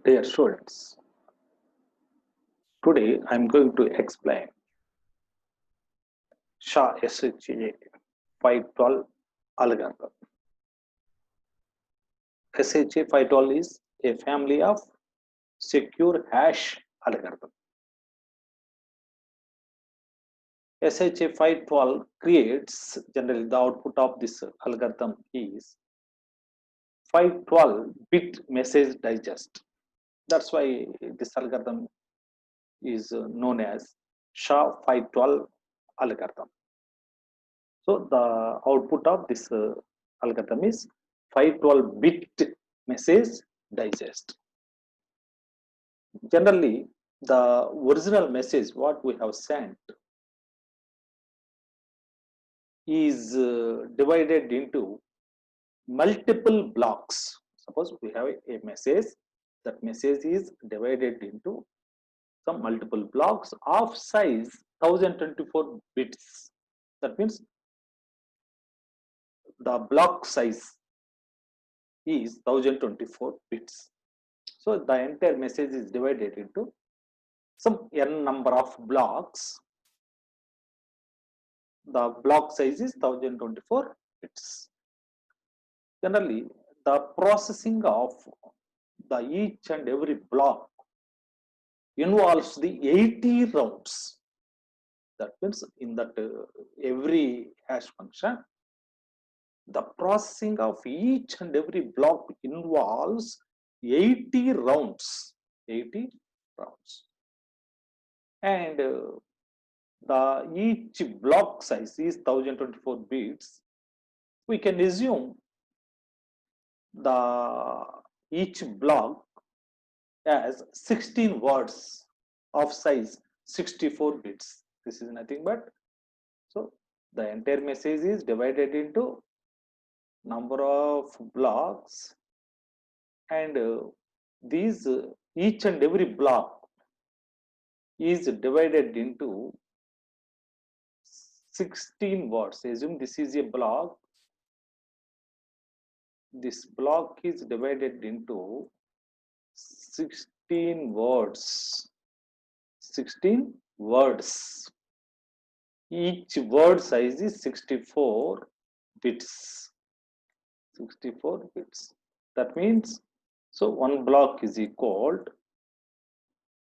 Dear students, today I am going to explain SHA 512 algorithm. SHA 512 is a family of secure hash algorithm. SHA 512 creates, generally the output of this algorithm is 512 bit message digest. That's why this algorithm is known as SHA 512 algorithm. So the output of this algorithm is 512 bit message digest. Generally, the original message what we have sent is divided into multiple blocks. Suppose we have a message, that message is divided into some multiple blocks of size 1024 bits. That means the block size is 1024 bits. So the entire message is divided into some n number of blocks. The block size is 1024 bits. Generally, the processing of the each and every block involves the 80 rounds. That means in that every hash function, the processing of each and every block involves 80 rounds. 80 rounds. And the each block size is 1024 bits. We can assume the each block has 16 words of size 64 bits. This is nothing but, so the entire message is divided into number of blocks, and these each and every block is divided into 16 words. Assume this is a block. This block is divided into 16 words. 16 words. Each word size is 64 bits. 64 bits. That means, so one block is equal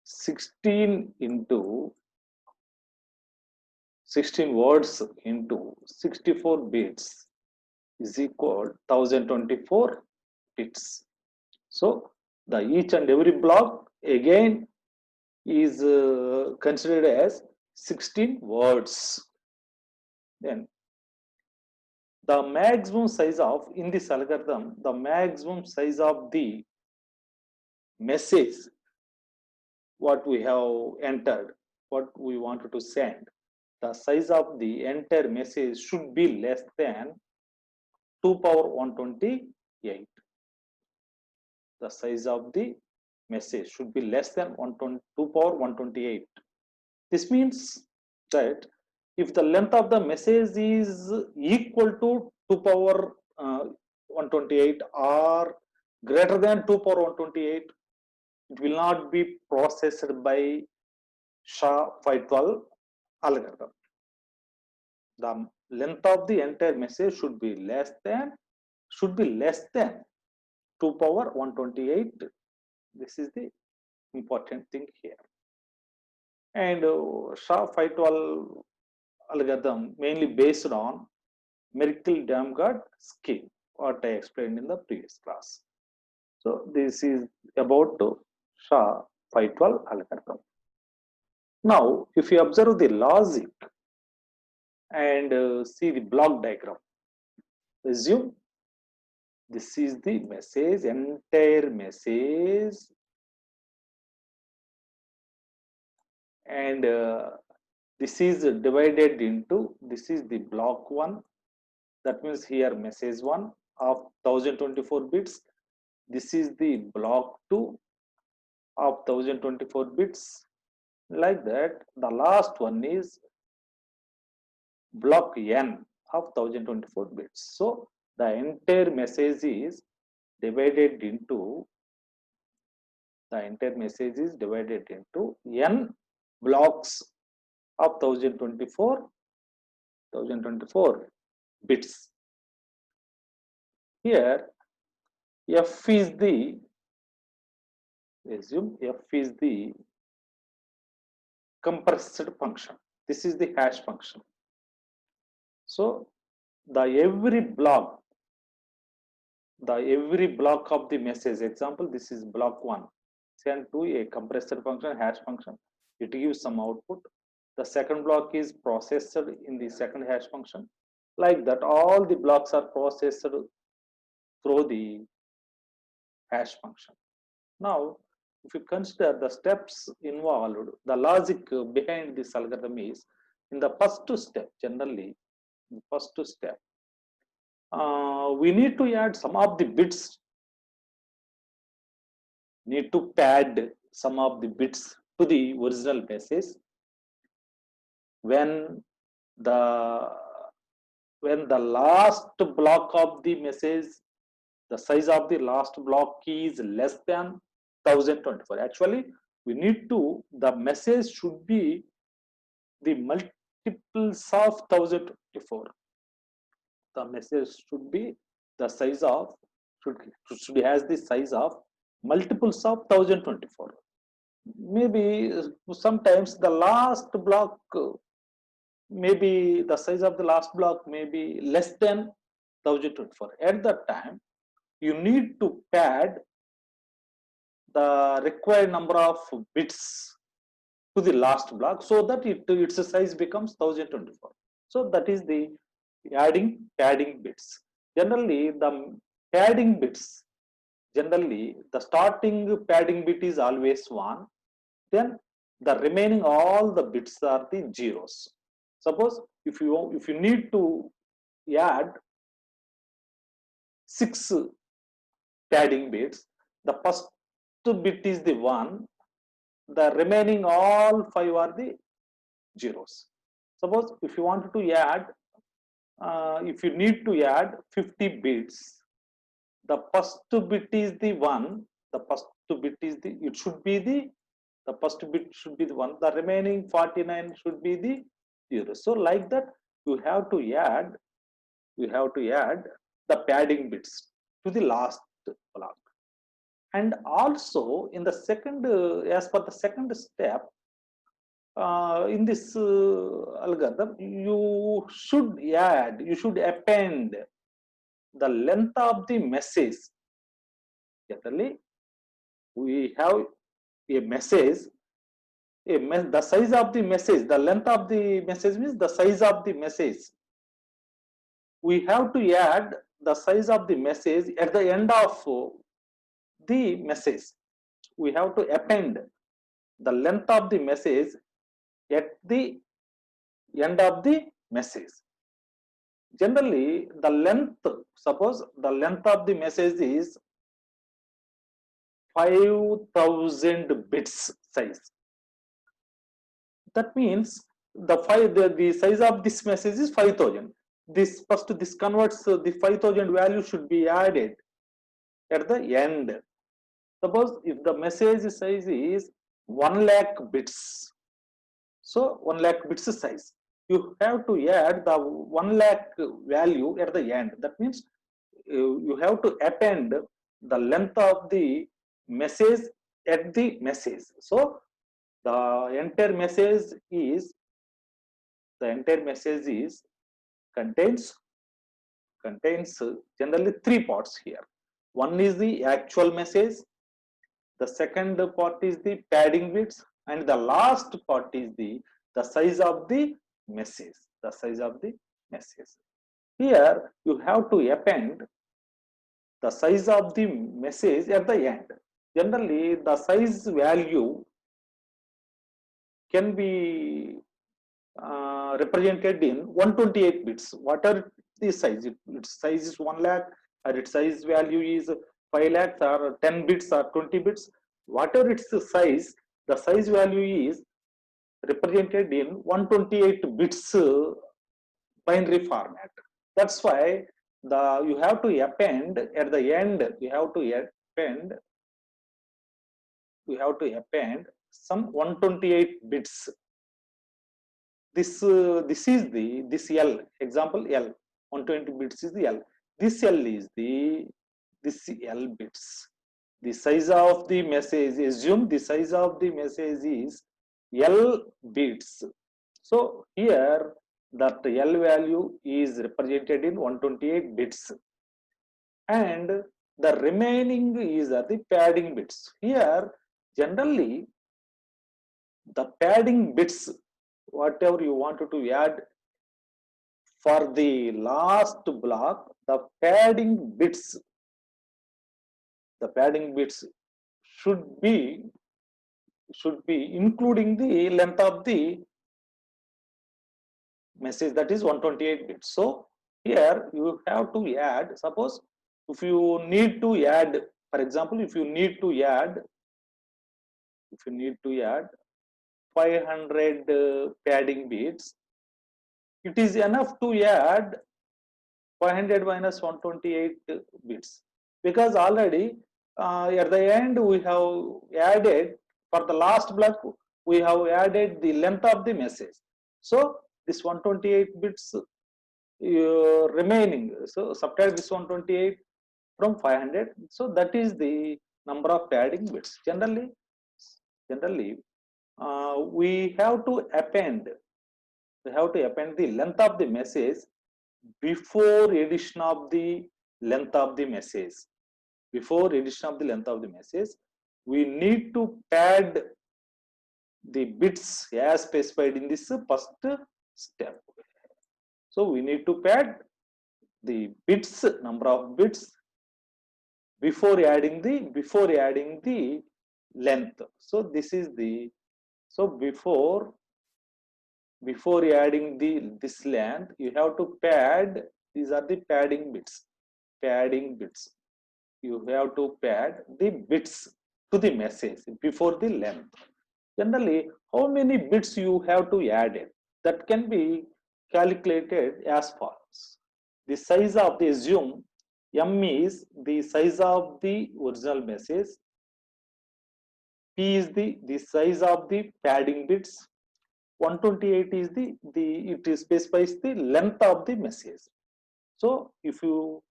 16 into 16 words into 64 bits is equal 1024 bits. So the each and every block again is considered as 16 words. Then the maximum size of, in this algorithm, the maximum size of the message what we have entered, what we wanted to send, the size of the entire message should be less than 2 power 128. The size of the message should be less than 2 power 128. This means that if the length of the message is equal to 2 power 128 or greater than 2 power 128, it will not be processed by SHA 512 algorithm. The length of the entire message should be less than 2 power 128. This is the important thing here. And SHA 512 algorithm mainly based on Merkle-Damgard scheme, what I explained in the previous class. So this is about SHA 512 algorithm. Now, if you observe the logic and see the block diagram, assume this is the message, entire message, and this is divided into, this is the block 1, that means here message 1 of 1024 bits. This is the block 2 of 1024 bits. Like that, the last one is block n of 1024 bits. So the entire message is divided into The entire message is divided into n blocks of 1024 bits. Here f is the, assume f is the compressed function. This is the hash function. So the every block of the message, example, this is block 1, send to a compressed function, hash function. It gives some output. The second block is processed in the second hash function. Like that, all the blocks are processed through the hash function. Now, if you consider the steps involved, the logic behind this algorithm is, in the first step, generally, the first step, we need to add some of the bits, need to pad some of the bits to the original message. When the last block of the message, the size of the last block is less than 1024. Actually, we need to, the message should be the multiples of 1024. The message should be the size of, should has the size of multiples of 1024. Maybe sometimes the last block, maybe the size of the last block may be less than 1024. At that time, you need to pad the required number of bits to the last block so that its size becomes 1024. So that is the padding bits. Generally, the padding bits, generally the starting padding bit is always 1, then the remaining all the bits are the zeros. Suppose if you need to add 6 padding bits, the first bit is the 1, the remaining all 5 are the zeros. Suppose if you want to add, if you need to add 50 bits, the first bit is the 1, the first bit is the, it should be the first bit should be the 1, the remaining 49 should be the 0. So like that, you have to add the padding bits to the last block. And also in the second, as per the second step, in this algorithm, you should append the length of the message. Generally, we have a message, the size of the message, the length of the message means the size of the message. We have to add the size of the message at the end of the message. We have to append the length of the message at the end of the message. Generally, the length, suppose the length of the message is 5000 bits size. That means the size of this message is 5000. This converts the 5000 value should be added at the end. Suppose if the message size is 1 lakh bits, so 1 lakh bits size, you have to add the 1 lakh value at the end. That means you have to append the length of the message at the message. So the entire message is contains generally 3 parts here. One is the actual message, the second part is the padding bits, and the last part is the size of the message. The size of the message. Here you have to append the size of the message at the end. Generally, the size value can be represented in 128 bits. What are the size? Its size is 1 lakh, or its size value is 5 lakhs, or 10 bits, or 20 bits. Whatever its size, the size value is represented in 128 bits binary format. That's why you have to append at the end. You have to append we have to append some 128 bits. This is this L, example L, 120 bits is the L. This L is this L bits. The size of the message, assume the size of the message is L bits. So here that L value is represented in 128 bits, and the remaining is the padding bits. Here generally the padding bits, whatever you wanted to add for the last block, the padding bits should be including the length of the message, that is 128 bits. So here you have to add, suppose if you need to add, for example, if you need to add 500 padding bits, it is enough to add 500 minus 128 bits, because already at the end we have added, for the last block we have added the length of the message. So this 128 bits remaining, so subtract this 128 from 500, so that is the number of padding bits. Generally we have to append the length of the message before addition of the length of the message. Before addition of the length of the message, we need to pad the bits as specified in this first step. So we need to pad the bits, number of bits, before adding the length. So this is the, so before adding this length, you have to pad, these are the padding bits. You have to pad the bits to the message before the length. Generally, how many bits you have to add it, that can be calculated as follows. The size of the, assume M is the size of the original message, P is the size of the padding bits, 128 is it specifies the length of the message. So if you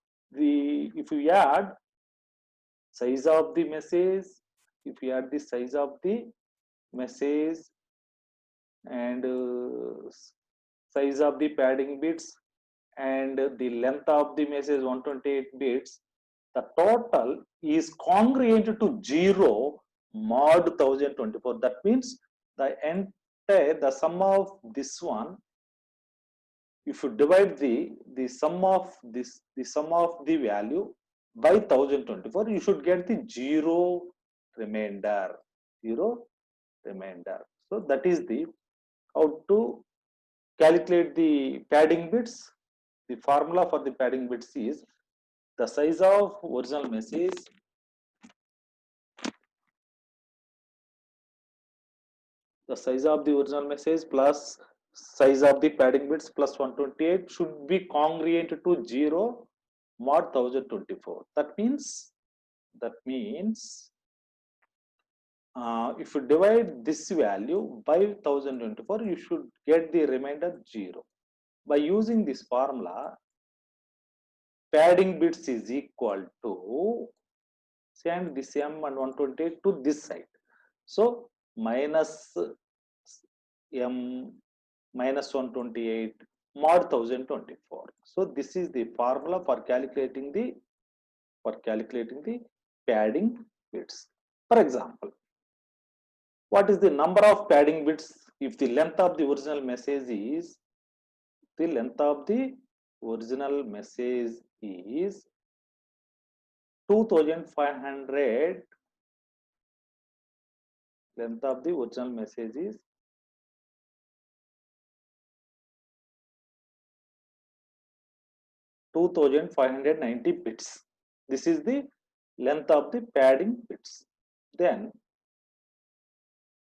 add size of the message, if you add the size of the message and size of the padding bits and the length of the message 128 bits, the total is congruent to 0 mod 1024. That means the sum of this one, if you divide the sum of the value by 1024, you should get the zero remainder. So that is the how to calculate the padding bits. The formula for the padding bits is the size of original message plus size of the padding bits plus 128 should be congruent to 0 mod 1024. That means if you divide this value by 1024, you should get the remainder 0. By using this formula, padding bits is equal to, send this M and 128 to this side. So minus M minus 128 mod 1024. So this is the formula for calculating the padding bits. For example, what is the number of padding bits if the length of the original message is 2500, length of the original message is 2590 bits. This is the length of the padding bits. Then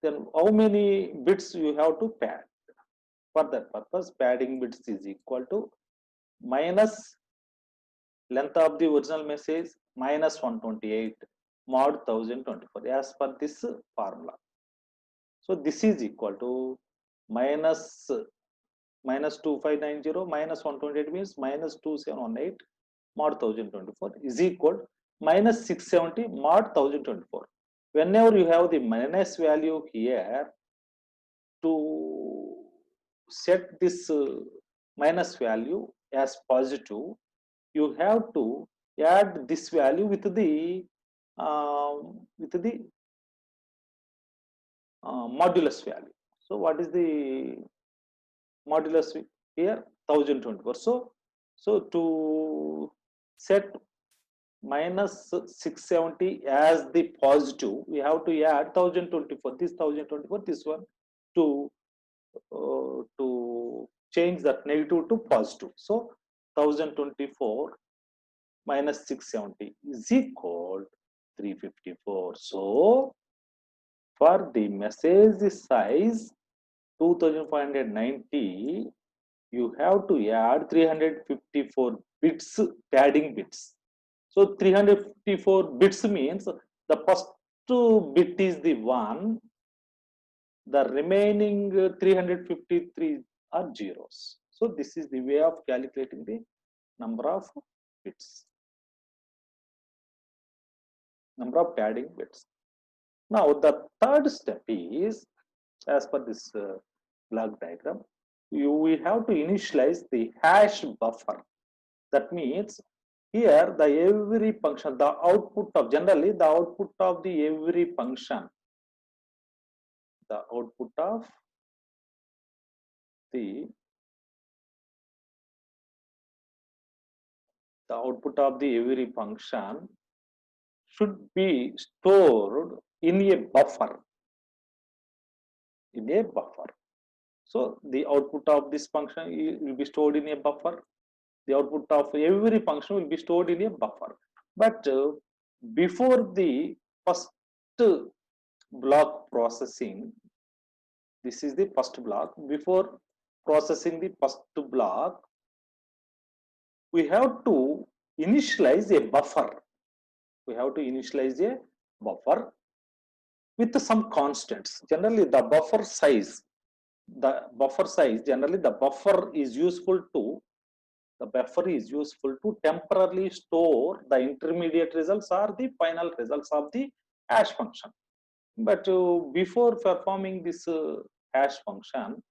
how many bits you have to pad? For that purpose, padding bits is equal to minus length of the original message minus 128 mod 1024 as per this formula. So this is equal to minus 2590 minus 128 means minus 2718 mod 1024 is equal minus 670 mod 1024. Whenever you have the minus value here, to set this minus value as positive, you have to add this value with the modulus value. So what is the modulus here? 1024. So to set minus 670 as the positive, we have to add 1024. This 1024, this one, to change that negative to positive. So 1024 minus 670 is equal 354. So for the message size 2590, you have to add 354 bits, padding bits. So 354 bits means the first bit is the 1, the remaining 353 are zeros. So this is the way of calculating the number of bits, number of padding bits. Now the third step is, as per this block diagram, we have to initialize the hash buffer. That means here the every function, the output of, generally the output of the every function, the output of the every function should be stored in a buffer. So the output of this function will be stored in a buffer. The output of every function will be stored in a buffer. But before the first block processing, this is the first block. Before processing the first block, we have to initialize a buffer. We have to initialize a buffer with some constants. Generally, the buffer size, generally the buffer is useful to temporarily store the intermediate results or the final results of the hash function. But before performing this hash function,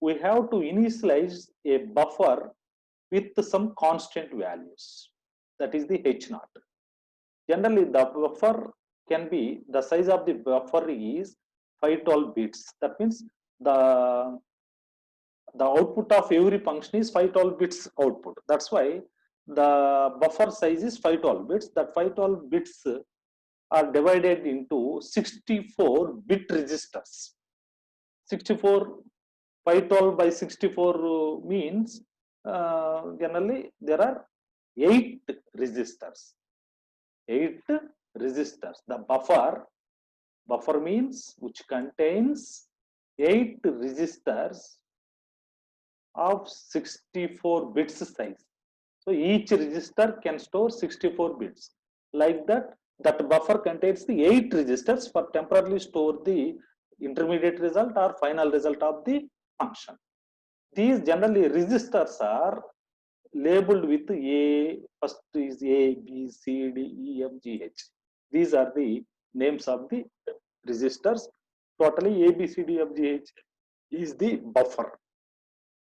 we have to initialize a buffer with some constant values. That is the H naught. Generally, the buffer can be, the size of the buffer is 512 bits. That means the output of every function is 512 bits output. That's why the buffer size is 512 bits. That 512 bits are divided into 64 bit registers. 64, 512 by 64 means generally there are 8 registers. 8 registers. The buffer means which contains 8 registers of 64 bits size. So each register can store 64 bits. Like that buffer contains the 8 registers for temporarily store the intermediate result or final result of the function. These generally registers are labeled with A. First is A, B, C, D, E, F, G, H. These are the names of the registers. Totally A, B, C, D, F, G, H is the buffer,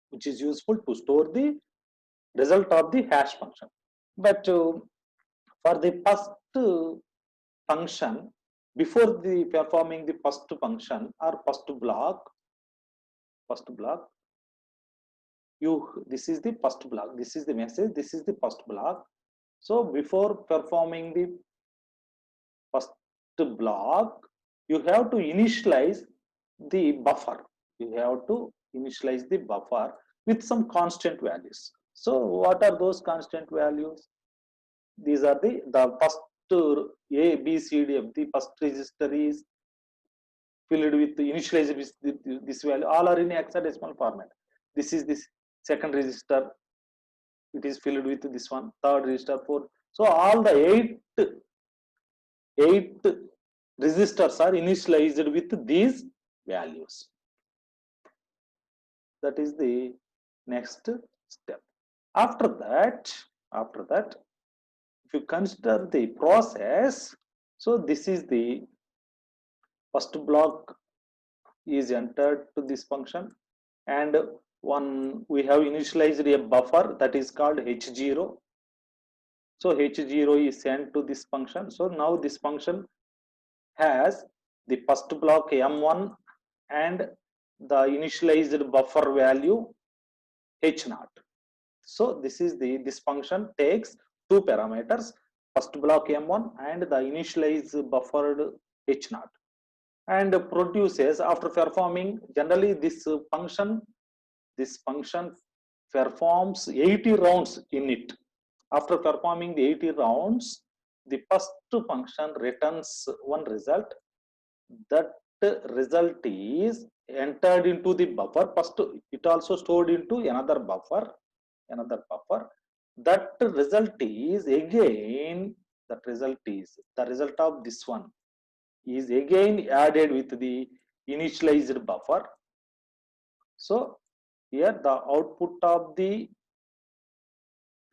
which is useful to store the result of the hash function. But for the first function, before the performing the first function or first block, this is the first block, this is the message, this is the first block. So before performing the first block, you have to initialize the buffer. You have to initialize the buffer with some constant values. So what are those constant values? These are the first A, B, C, D of the first register is filled with the initialized with this value. All are in hexadecimal format. This is this second register. It is filled with this one. Third register, fourth. So all the 8 8 registers are initialized with these values. That is the next step. After that, if you consider the process, so this is the first block is entered to this function, and one we have initialized a buffer that is called h0. So h0 is sent to this function. So now this function has the first block m1 and the initialized buffer value h0. So this function takes two parameters, first block m1 and the initialized buffered h0, and produces, after performing, generally this function performs 80 rounds in it. After performing the 80 rounds, the first function returns one result. That result is entered into the buffer. First, it also stored into another buffer. That result is again, the result of this one is again added with the initialized buffer. So here the output of the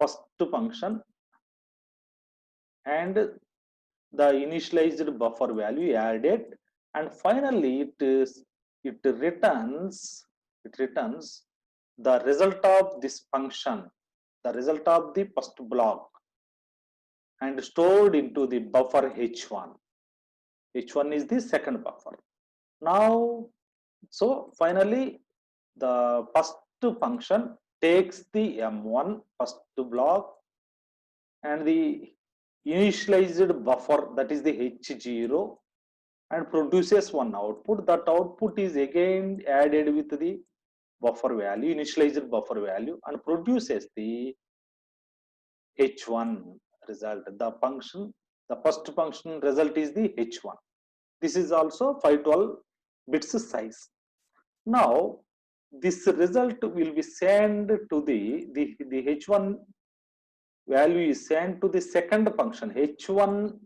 first function and the initialized buffer value added, and finally it returns the result of this function, the result of the first block, and stored into the buffer h1. h1 is the second buffer. Now, so finally the first function takes the m1 first block and the initialized buffer, that is the h0, and produces one output. That output is again added with the buffer value, initialized buffer value, and produces the h1 result. The first function result is the h1. This is also 512 bits size. Now this result will be sent to the h1 value is sent to the second function. h1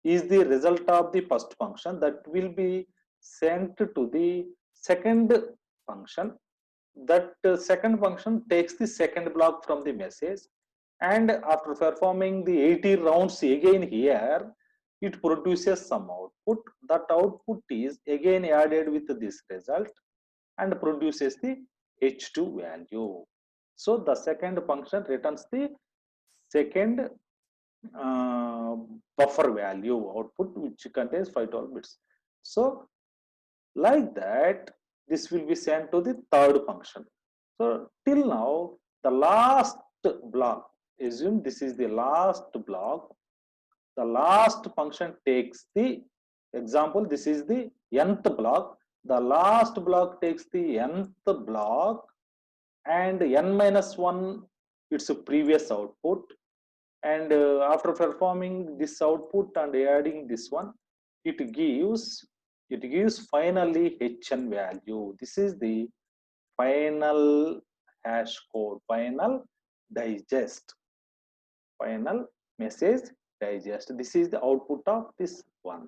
is the result of the first function, that will be sent to the second function. That second function takes the second block from the message, and after performing the 80 rounds again here, it produces some output. That output is again added with this result and produces the h2 value. So the second function returns the second buffer value output, which contains 512 bits. So like that, this will be sent to the third function. So till now, the last block, assume this is the last block, the last function takes the example, this is the nth block, the last block takes the nth block and n minus 1 its previous output, and after performing this output and adding this one, it gives finally hn value. This is the final hash code, final digest, final message digest. This is the output of this one.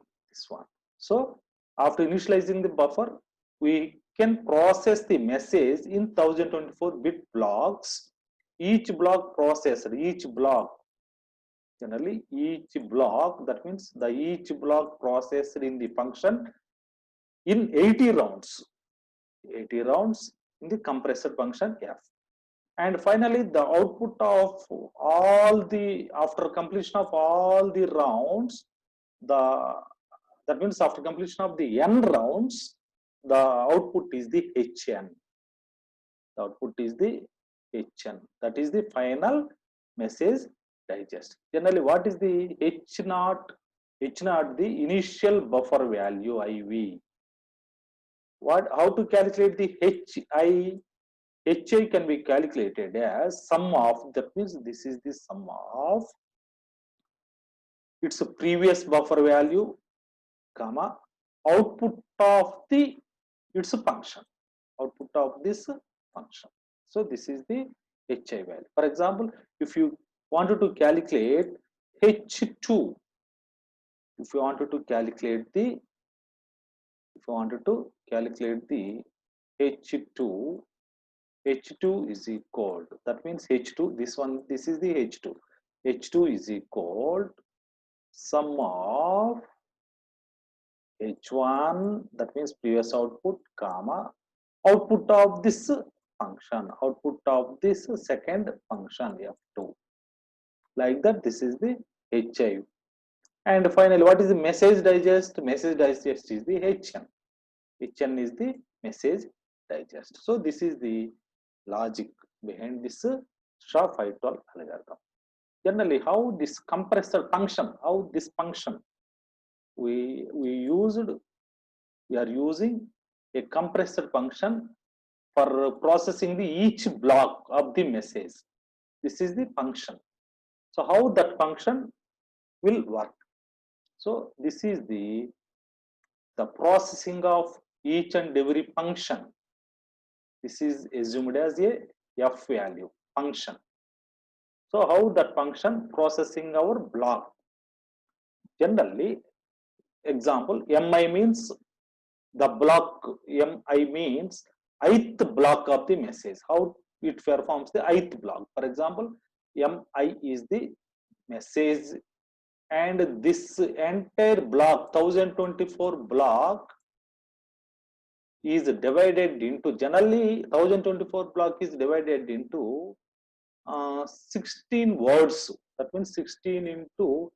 So after initializing the buffer, we can process the message in 1024 bit blocks. Each block processor, generally each block, that means the each block processed in the function in 80 rounds in the compressor function f. And finally the output of all the, after completion of all the rounds, that means after completion of the n rounds, the output is the hn. The output is the hn, that is the final message digest. Generally, what is the h0? h0, the initial buffer value iv. How to calculate the hi? Hi can be calculated as sum of, that means this is the sum of its previous buffer value, comma, output of the its function, output of this function. So this is the hi value. For example, if you wanted to calculate h2, if you wanted to calculate the H2, H2 is equal to, that means H2, this is the H2. H2 is equal to sum of H1, that means previous output, comma, output of this function, output of this second function F2. Like that, this is the HI. And finally, what is the message digest? Message digest is the HN. HN is the message digest. So this is the logic behind this SHA-512 algorithm. Generally, how this compressor function, how this function we are using a compressor function for processing the each block of the message. This is the function. So how that function will work? So this is the processing of each and every function. This is assumed as a f value function. So how that function processing our block? Generally, example, mi means the block, mi means ith block of the message. How it performs the ith block. For example, mi is the message, and this entire block 1024 block is divided into, generally 1024 block is divided into 16 words. That means 16 into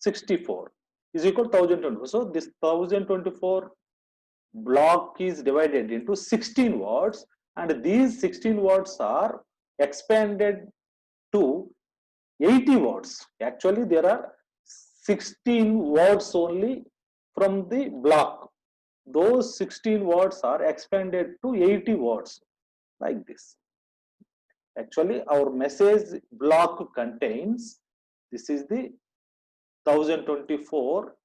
64 is equal to 1024. So this 1024 block is divided into 16 words, and these 16 words are expanded to 80 words. Actually, there are 16 words only from the block. Those 16 words are expanded to 80 words, like this. Actually, our message block contains, this is the 1024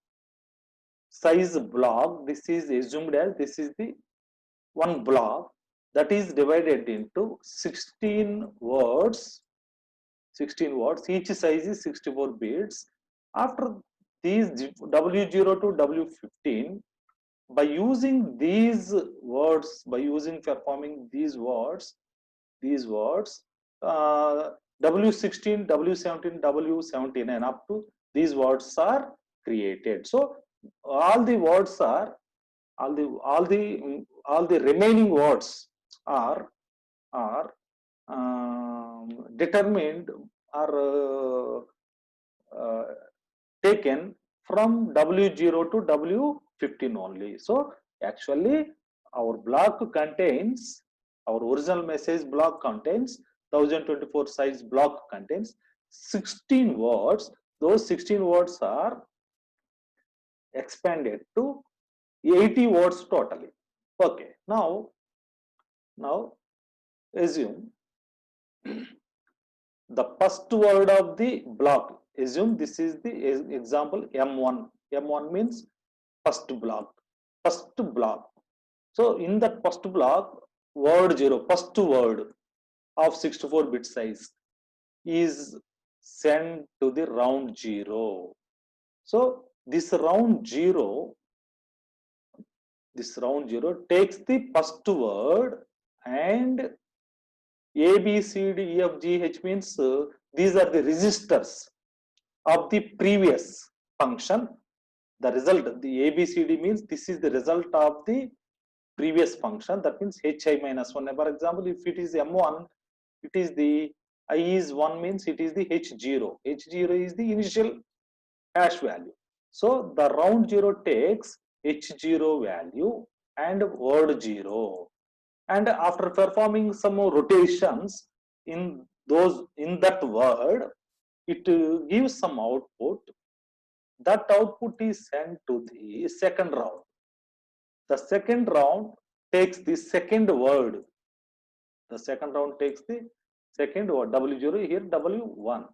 size block. This is assumed as, this is the one block that is divided into 16 words. 16 words, each size is 64 bits. After these W0 to W15, by using these words, performing these words, W16, W17, W79 up to these words are created. So all the words are, all the remaining words are determined or taken from W0 to W15 only. So actually our block contains, our original message block contains 1024 size block contains 16 words. Those 16 words are expanded to 80 words totally. Okay, now assume the first word of the block. Assume this is the example M1. M1 means first block. So in that first block, word 0, first word of 64-bit size is sent to the round 0. So this round 0 takes the first word, and A, B, C, D, E, F, G, H means these are the registers of the previous function. The result, the A, B, C, D means this is the result of the previous function. That means Hi minus 1. For example, if it is M1, it is the I is 1 means it is the H0. H0 is the initial hash value. So the round 0 takes H0 value and word 0. And after performing some more rotations in that word, it gives some output. That output is sent to the second round. The second round takes the second word. The second round takes the second word, W0 here, W1.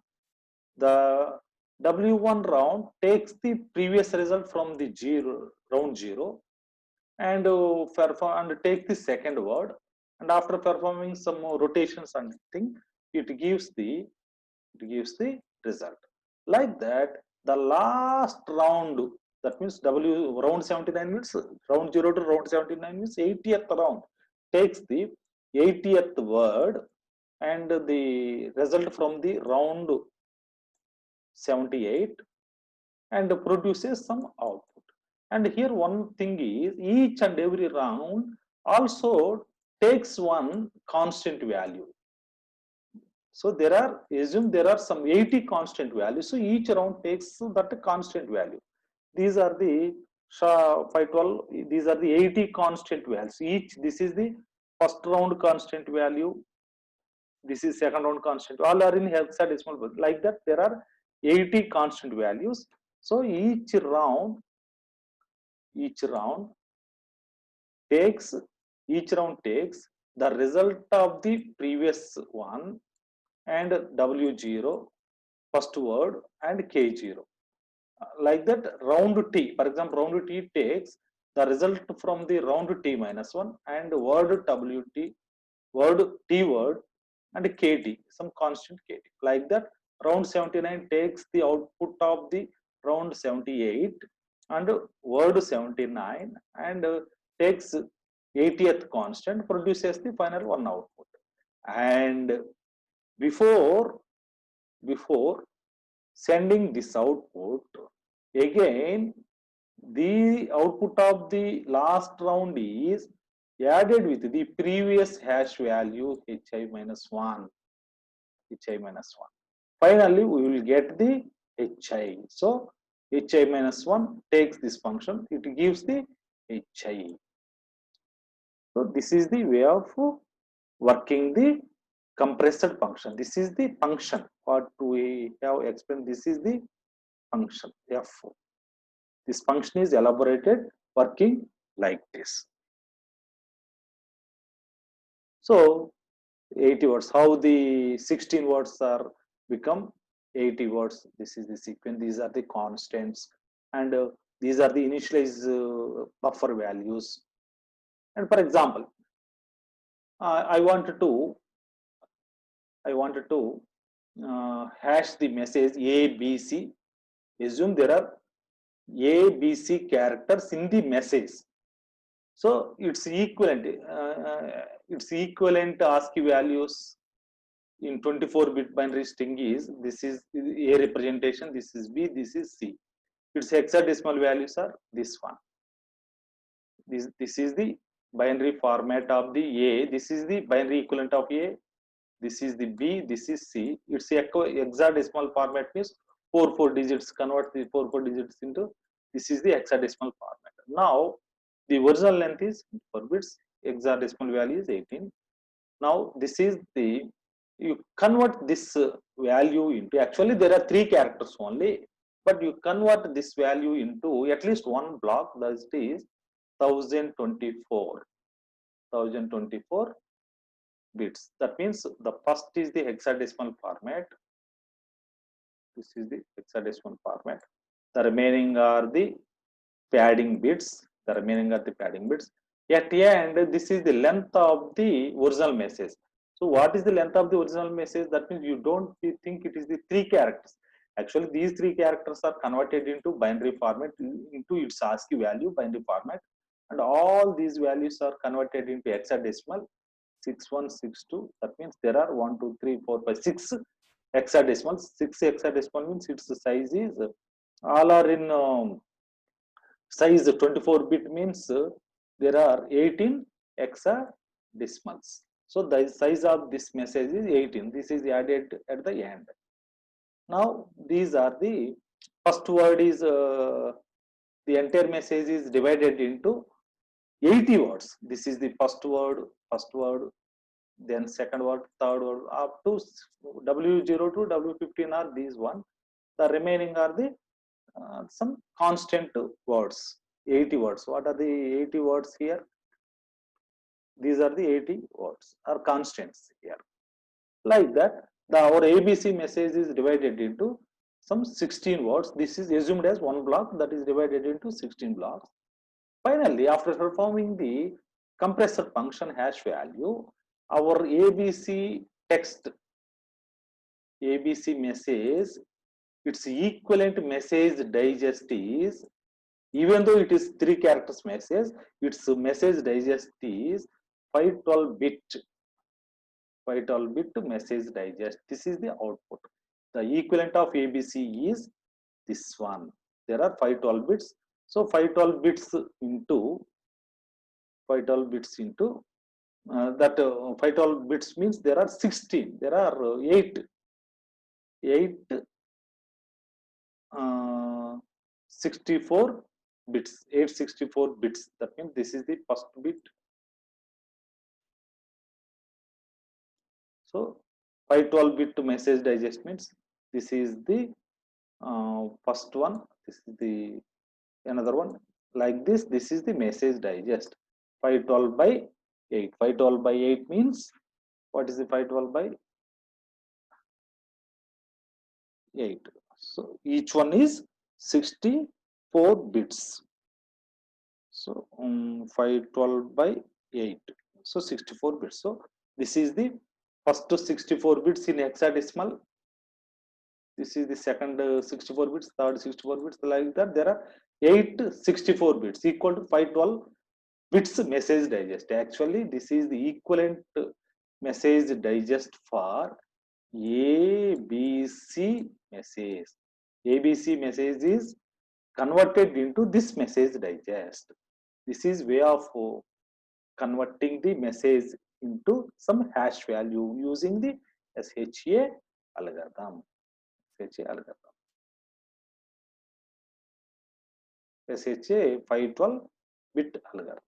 The W1 round takes the previous result from the round 0 and take the second word, and after performing some more rotations and thing, it gives the result. Like that, the last round, that means W round 79 means round 0 to round 79 means 80th round, takes the 80th word and the result from the round 78 and produces some output. And here one thing is, each and every round also takes one constant value. So assume there are some 80 constant values. So each round takes that constant value. These are the 512, these are the 80 constant values. This is the first round constant value. This is second round constant. All are in hexadecimal. Like that, there are 80 constant values. So each round takes the result of the previous one and W0, first word, and K0. Like that, round T, for example, round T takes the result from the round T minus 1 and word WT, word T word, and KT, some constant KT. Like that, round 79 takes the output of the round 78 and word 79 and takes 80th constant, produces the final one output. And before sending this output, again the output of the last round is added with the previous hash value hi minus 1. Finally, we will get the hi. So hi minus 1 takes this function, it gives the hi. So this is the way of working the compressed function. This is the function what we have explained. This is the function f. This function is elaborated working like this. So 80 words, how the 16 words are become 80 words. This is the sequence. These are the constants, and these are the initialized buffer values. And for example, I wanted to hash the message ABC. Assume there are ABC characters in the message. So it's equivalent. Its equivalent ASCII values in 24-bit binary string is, this is A representation, this is B, this is C. Its hexadecimal values are this one. This is the binary format of the A. This is the binary equivalent of A. This is the B. This is C. Its hexadecimal format means 4 digits. Convert the 4 digits into. This is the hexadecimal format. Now the original length is 4 bits. Hexadecimal value is 18. Now this is the, you convert this value into, actually there are 3 characters only, but you convert this value into at least one block, that is 1024 bits. That means the first is the hexadecimal format. This is the hexadecimal format. The remaining are the padding bits. At the end, this is the length of the original message. So what is the length of the original message? That means you don't think it is the 3 characters. Actually, these 3 characters are converted into binary format, into its ASCII value binary format, and all these values are converted into hexadecimal 6162. That means there are 1, 2, 3, 4, 5, 6 hexadecimals. 6 hexadecimal means its size is, all are in size 24-bit means there are 18 hexadecimals. So the size of this message is 18. This is added at the end. Now these are the first word is the entire message is divided into 80 words. This is the first word, then second word, third word, up to W0 to W15 are these one. The remaining are the some constant words, 80 words. What are the 80 words here? These are the 80 words or constants here. Like that, our ABC message is divided into some 16 words. This is assumed as one block, that is divided into 16 blocks. Finally, after performing the compressor function hash value, our ABC text, ABC message its equivalent message digest is, even though it is 3 characters message, its message digest is 512 bit message digest. This is the output. The equivalent of ABC is this one. There are 512 bits. So 512 bits into 512 bits into that 512 bits means there are 16. There are 8 64 bits, 864 bits. That means this is the first bit. So 512 bit to message digest means this is the first one. This is the another one. Like this, this is the message digest. 512 by 8. 512 by 8 means, what is the 512 by 8? So each one is 64 bits. So 512 by 8. So 64 bits. So this is the first 64 bits in hexadecimal. This is the second 64 bits, third 64 bits, like that. There are 8 64 bits equal to 512 bits message digest. Actually, this is the equivalent message digest for ABC message. ABC message is converted into this message digest. This is way of converting the message into some hash value using the SHA algorithm. SHA 512 bit algorithm.